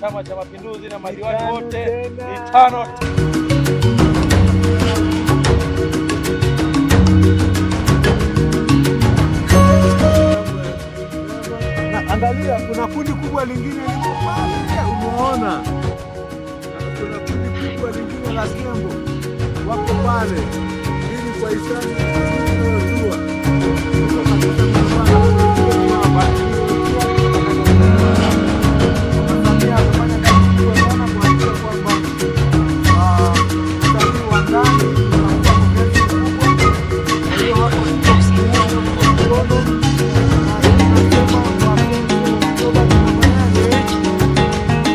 Chama cha Mapinduzi na madiwani wote mitano. Angalia, kuna kundi kubwa lingine liko pale, umeona? Kuna kundi kubwa lingine la Kiembo wako pale, ili kwa hisani